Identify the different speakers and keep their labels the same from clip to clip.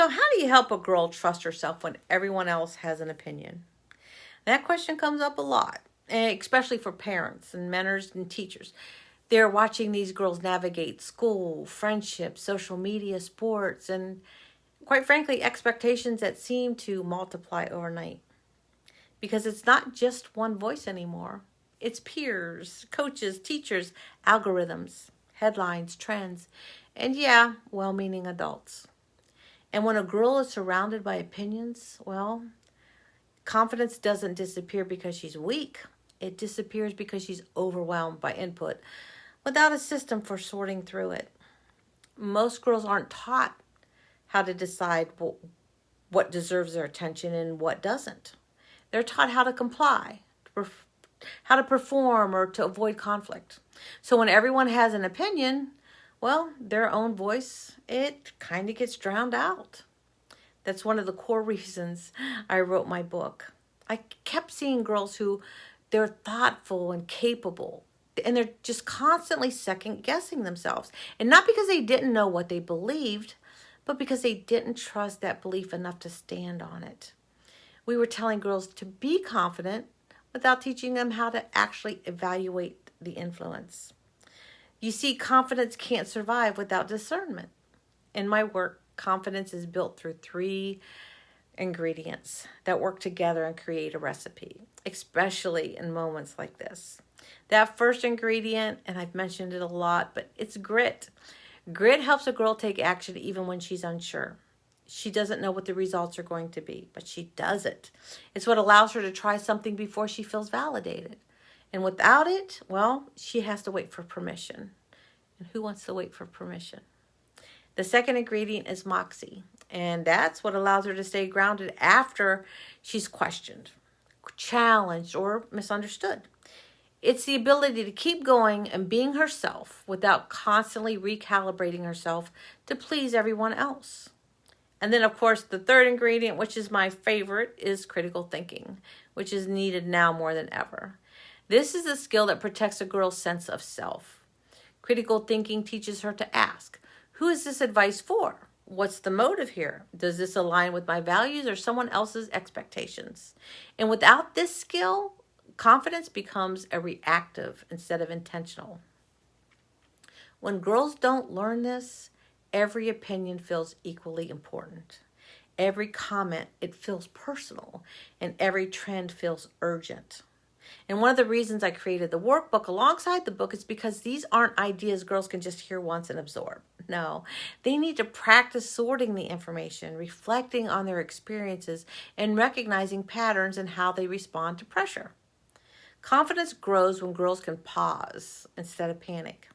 Speaker 1: So how do you help a girl trust herself when everyone else has an opinion? That question comes up a lot, especially for parents and mentors and teachers. They're watching these girls navigate school, friendships, social media, sports, and quite frankly, expectations that seem to multiply overnight. Because it's not just one voice anymore. It's peers, coaches, teachers, algorithms, headlines, trends, and yeah, well-meaning adults. And when a girl is surrounded by opinions, well, confidence doesn't disappear because she's weak. It disappears because she's overwhelmed by input without a system for sorting through it. Most girls aren't taught how to decide what deserves their attention and what doesn't. They're taught how to comply, how to perform, or to avoid conflict. So when everyone has an opinion, well, their own voice, it kind of gets drowned out. That's one of the core reasons I wrote my book. I kept seeing girls who they're thoughtful and capable, and they're just constantly second guessing themselves. And not because they didn't know what they believed, but because they didn't trust that belief enough to stand on it. We were telling girls to be confident without teaching them how to actually evaluate the influence. You see, confidence can't survive without discernment. In my work, confidence is built through 3 ingredients that work together and create a recipe, especially in moments like this. That first ingredient, and I've mentioned it a lot, but it's grit. Grit helps a girl take action even when she's unsure. She doesn't know what the results are going to be, but she does it. It's what allows her to try something before she feels validated. And without it, well, she has to wait for permission. And who wants to wait for permission? The second ingredient is moxie, and that's what allows her to stay grounded after she's questioned, challenged, or misunderstood. It's the ability to keep going and being herself without constantly recalibrating herself to please everyone else. And then, of course, the third ingredient, which is my favorite, is critical thinking, which is needed now more than ever. This is a skill that protects a girl's sense of self. Critical thinking teaches her to ask, who is this advice for? What's the motive here? Does this align with my values or someone else's expectations? And without this skill, confidence becomes a reactive instead of intentional. When girls don't learn this, every opinion feels equally important. Every comment, it feels personal, and every trend feels urgent. And one of the reasons I created the workbook alongside the book is because these aren't ideas girls can just hear once and absorb. No, they need to practice sorting the information, reflecting on their experiences, and recognizing patterns in how they respond to pressure. Confidence grows when girls can pause instead of panic,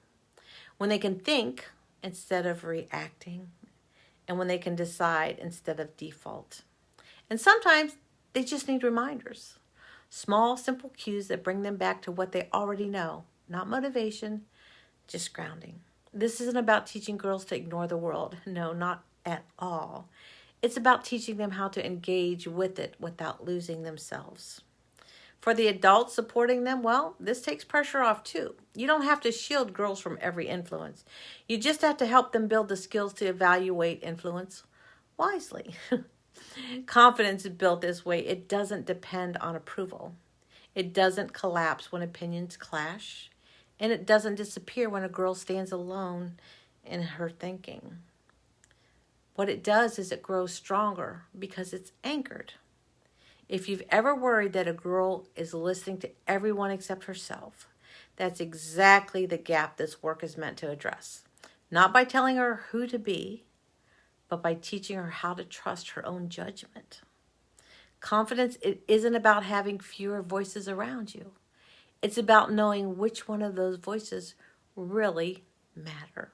Speaker 1: when they can think instead of reacting, and when they can decide instead of default. And sometimes they just need reminders. Small, simple cues that bring them back to what they already know. Not motivation, just grounding. This isn't about teaching girls to ignore the world. No, not at all. It's about teaching them how to engage with it without losing themselves. For the adults supporting them, well, this takes pressure off too. You don't have to shield girls from every influence. You just have to help them build the skills to evaluate influence wisely. Confidence is built this way. It doesn't depend on approval. It doesn't collapse when opinions clash. And it doesn't disappear when a girl stands alone in her thinking. What it does is it grows stronger because it's anchored. If you've ever worried that a girl is listening to everyone except herself, that's exactly the gap this work is meant to address. Not by telling her who to be, but by teaching her how to trust her own judgment. Confidence, it isn't about having fewer voices around you. It's about knowing which one of those voices really matter.